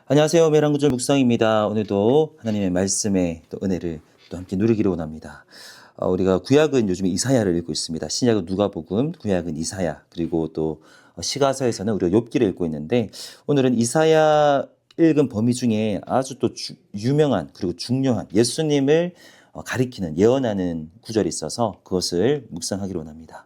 안녕하세요. 메랑구절 묵상입니다. 오늘도 하나님의 말씀에 또 은혜를 또 함께 누리기를 원합니다. 우리가 구약은 요즘에 이사야를 읽고 있습니다. 신약은 누가복음, 구약은 이사야, 그리고 또 시가서에서는 우리가 욥기를 읽고 있는데 오늘은 이사야 읽은 범위 중에 아주 또 유명한 그리고 중요한 예수님을 가리키는 예언하는 구절이 있어서 그것을 묵상하기를 원합니다.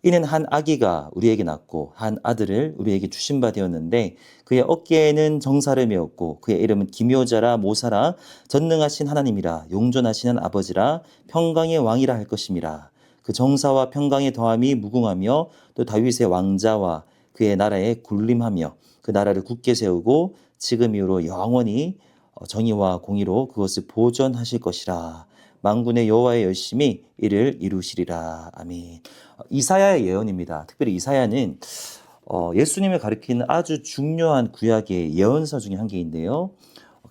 이는 한 아기가 우리에게 낳고 한 아들을 우리에게 주신 바 되었는데 그의 어깨에는 정사를 메었고 그의 이름은 기묘자라 모사라 전능하신 하나님이라 용존하시는 아버지라 평강의 왕이라 할 것임이라. 그 정사와 평강의 더함이 무궁하며 또 다윗의 왕자와 그의 나라에 군림하며 그 나라를 굳게 세우고 지금 이후로 영원히 정의와 공의로 그것을 보존하실 것이라. 만군의 여호와의 열심히 이를 이루시리라. 아멘. 이사야의 예언입니다. 특별히 이사야는 예수님을 가리키는 아주 중요한 구약의 예언서 중에 한 개인데요.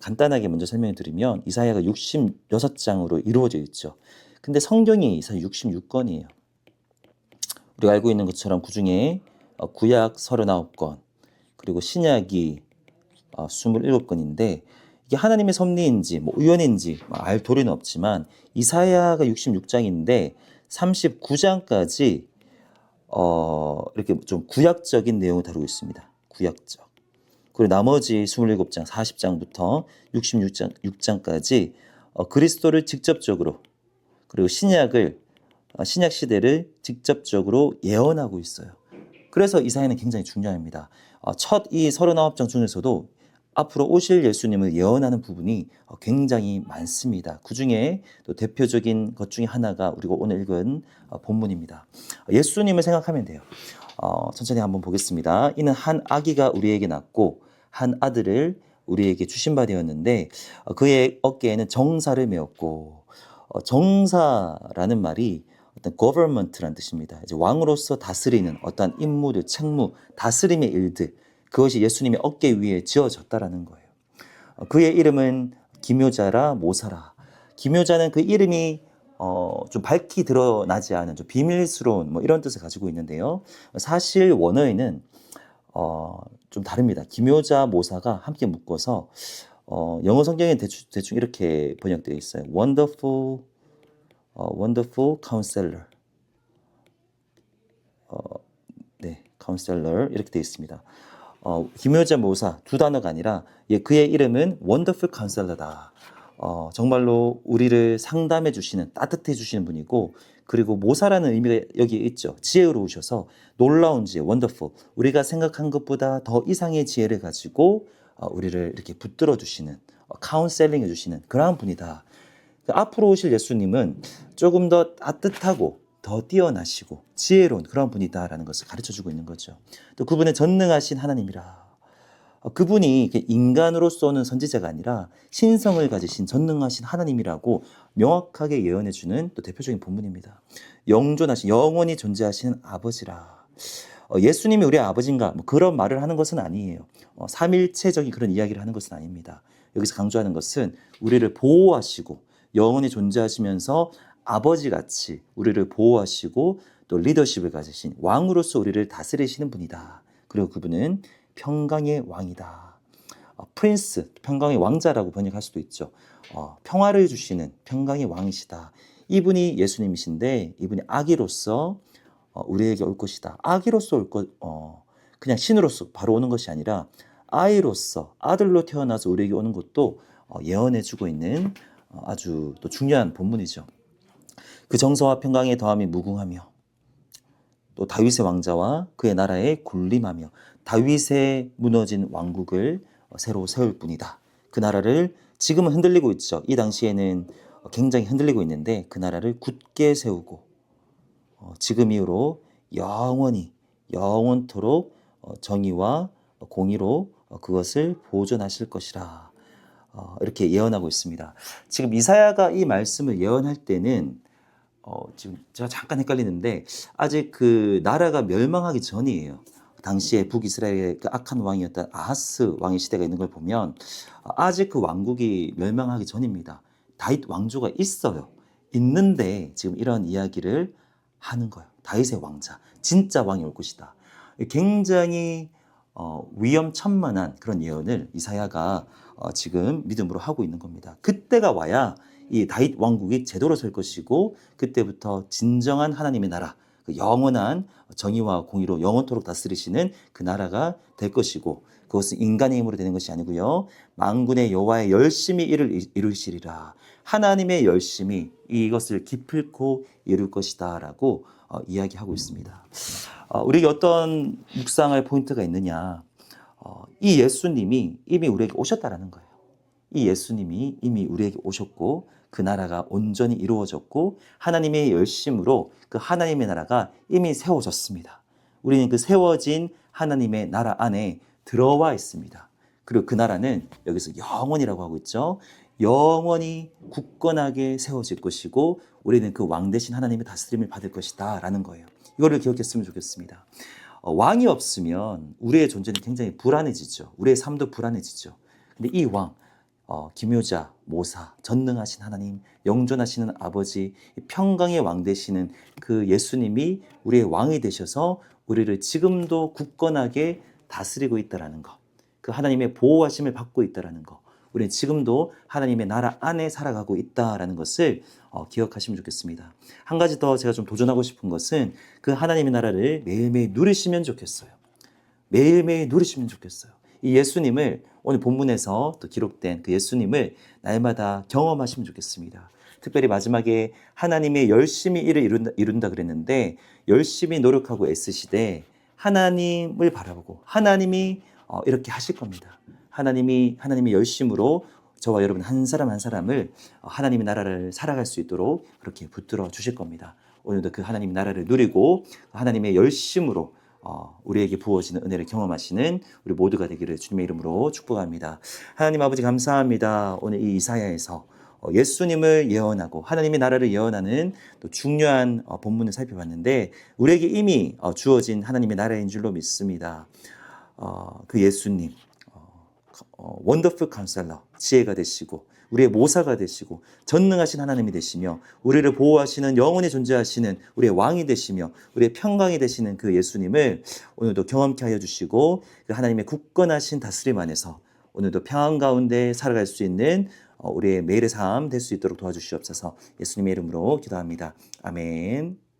간단하게 먼저 설명을 드리면 이사야가 66장으로 이루어져 있죠. 근데 성경이 이사야 66권이에요. 우리가 알고 있는 것처럼 그중에 구약 39권 그리고 신약이 27권인데 이게 하나님의 섭리인지 뭐 우연인지 알 도리는 없지만 이사야가 66장인데 39장까지 이렇게 좀 구약적인 내용을 다루고 있습니다. 구약적. 그리고 나머지 27장, 40장부터 66장까지 그리스도를 직접적으로 그리고 신약 시대를 직접적으로 예언하고 있어요. 그래서 이사야는 굉장히 중요합니다. 첫 이 39장 중에서도 앞으로 오실 예수님을 예언하는 부분이 굉장히 많습니다. 그 중에 또 대표적인 것 중에 하나가 우리가 오늘 읽은 본문입니다. 예수님을 생각하면 돼요. 천천히 한번 보겠습니다. 이는 한 아기가 우리에게 낳고 한 아들을 우리에게 주신 바 되었는데 그의 어깨에는 정사를 메었고 정사라는 말이 어떤 government라는 뜻입니다. 이제 왕으로서 다스리는 어떤 임무들, 책무, 다스림의 일들 그것이 예수님의 어깨 위에 지어졌다라는 거예요. 그의 이름은 기묘자라 모사라. 기묘자는 그 이름이 좀 밝히 드러나지 않은 좀 비밀스러운 뭐 이런 뜻을 가지고 있는데요. 사실 원어에는 좀 다릅니다. 기묘자 모사가 함께 묶어서 영어 성경에 대충 이렇게 번역되어 있어요. Wonderful Counselor. 네, Counselor 이렇게 되어 있습니다. 기묘자 모사 두 단어가 아니라 그의 이름은 원더풀 카운셀러다. 정말로 우리를 상담해 주시는 따뜻해 주시는 분이고 그리고 모사라는 의미가 여기에 있죠. 지혜로우셔서 놀라운 지혜, 원더풀. 우리가 생각한 것보다 더 이상의 지혜를 가지고 우리를 이렇게 붙들어 주시는 카운셀링 해 주시는 그러한 분이다. 앞으로 오실 예수님은 조금 더 따뜻하고 더 뛰어나시고 지혜로운 그런 분이다라는 것을 가르쳐주고 있는 거죠. 또 그분은 전능하신 하나님이라. 그분이 인간으로서는 선지자가 아니라 신성을 가지신 전능하신 하나님이라고 명확하게 예언해주는 또 대표적인 본문입니다. 영존하신 영원히 존재하시는 아버지라. 예수님이 우리의 아버지인가 뭐 그런 말을 하는 것은 아니에요. 삼일체적인 그런 이야기를 하는 것은 아닙니다. 여기서 강조하는 것은 우리를 보호하시고 영원히 존재하시면서 아버지같이 우리를 보호하시고 또 리더십을 가지신 왕으로서 우리를 다스리시는 분이다. 그리고 그분은 평강의 왕이다. 프린스, 평강의 왕자라고 번역할 수도 있죠. 평화를 주시는 평강의 왕이시다. 이분이 예수님이신데 이분이 아기로서 우리에게 올 것이다. 아기로서 올 것, 그냥 신으로서 바로 오는 것이 아니라 아이로서 아들로 태어나서 우리에게 오는 것도 예언해주고 있는 아주 또 중요한 본문이죠. 그 정서와 평강의 더함이 무궁하며 또 다윗의 왕자와 그의 나라에 군림하며 다윗의 무너진 왕국을 새로 세울 뿐이다. 그 나라를 지금은 흔들리고 있죠. 이 당시에는 굉장히 흔들리고 있는데 그 나라를 굳게 세우고 지금 이후로 영원토록 정의와 공의로 그것을 보존하실 것이라. 이렇게 예언하고 있습니다. 지금 이사야가 이 말씀을 예언할 때는 지금 제가 잠깐 헷갈리는데 아직 그 나라가 멸망하기 전이에요. 당시에 북이스라엘의 그 악한 왕이었던 아하스 왕의 시대가 있는 걸 보면 아직 그 왕국이 멸망하기 전입니다. 다윗 왕조가 있어요. 있는데 지금 이런 이야기를 하는 거예요. 다윗의 왕자, 진짜 왕이 올 것이다. 굉장히 위험천만한 그런 예언을 이사야가 지금 믿음으로 하고 있는 겁니다. 그때가 와야 이 다윗 왕국이 제대로 설 것이고 그때부터 진정한 하나님의 나라, 그 영원한 정의와 공의로 영원토록 다스리시는 그 나라가 될 것이고 그것은 인간의 힘으로 되는 것이 아니고요. 만군의 여호와의 열심히 이를 이루시리라. 하나님의 열심히 이것을 기필코 이룰 것이다 라고 이야기하고 있습니다. 우리에게 어떤 묵상할 포인트가 있느냐. 이 예수님이 이미 우리에게 오셨다라는 거예요. 이 예수님이 이미 우리에게 오셨고 그 나라가 온전히 이루어졌고 하나님의 열심으로 그 하나님의 나라가 이미 세워졌습니다. 우리는 그 세워진 하나님의 나라 안에 들어와 있습니다. 그리고 그 나라는 여기서 영원이라고 하고 있죠. 영원히 굳건하게 세워질 것이고 우리는 그 왕 대신 하나님의 다스림을 받을 것이다 라는 거예요. 이거를 기억했으면 좋겠습니다. 왕이 없으면 우리의 존재는 굉장히 불안해지죠. 우리의 삶도 불안해지죠. 근데 이 왕, 기묘자, 모사, 전능하신 하나님, 영존하시는 아버지, 평강의 왕 되시는 그 예수님이 우리의 왕이 되셔서 우리를 지금도 굳건하게 다스리고 있다라는 것, 그 하나님의 보호하심을 받고 있다라는 것, 우리는 지금도 하나님의 나라 안에 살아가고 있다라는 것을 기억하시면 좋겠습니다. 한 가지 더 제가 좀 도전하고 싶은 것은 그 하나님의 나라를 매일매일 누리시면 좋겠어요. 매일매일 누리시면 좋겠어요. 이 예수님을 오늘 본문에서 또 기록된 그 예수님을 날마다 경험하시면 좋겠습니다. 특별히 마지막에 하나님의 열심히 일을 이룬다 그랬는데 열심히 노력하고 애쓰시되 하나님을 바라보고 하나님이 이렇게 하실 겁니다. 하나님의 열심으로 저와 여러분 한 사람 한 사람을 하나님의 나라를 살아갈 수 있도록 그렇게 붙들어 주실 겁니다. 오늘도 그 하나님의 나라를 누리고 하나님의 열심으로 우리에게 부어지는 은혜를 경험하시는 우리 모두가 되기를 주님의 이름으로 축복합니다. 하나님 아버지 감사합니다. 오늘 이 이사야에서 예수님을 예언하고 하나님의 나라를 예언하는 또 중요한 본문을 살펴봤는데 우리에게 이미 주어진 하나님의 나라인 줄로 믿습니다. 그 예수님 원더풀 카운셀러 지혜가 되시고 우리의 모사가 되시고 전능하신 하나님이 되시며 우리를 보호하시는 영원히 존재하시는 우리의 왕이 되시며 우리의 평강이 되시는 그 예수님을 오늘도 경험케 하여 주시고 그 하나님의 굳건하신 다스림 안에서 오늘도 평안 가운데 살아갈 수 있는 우리의 매일의 삶 될 수 있도록 도와주시옵소서. 예수님의 이름으로 기도합니다. 아멘.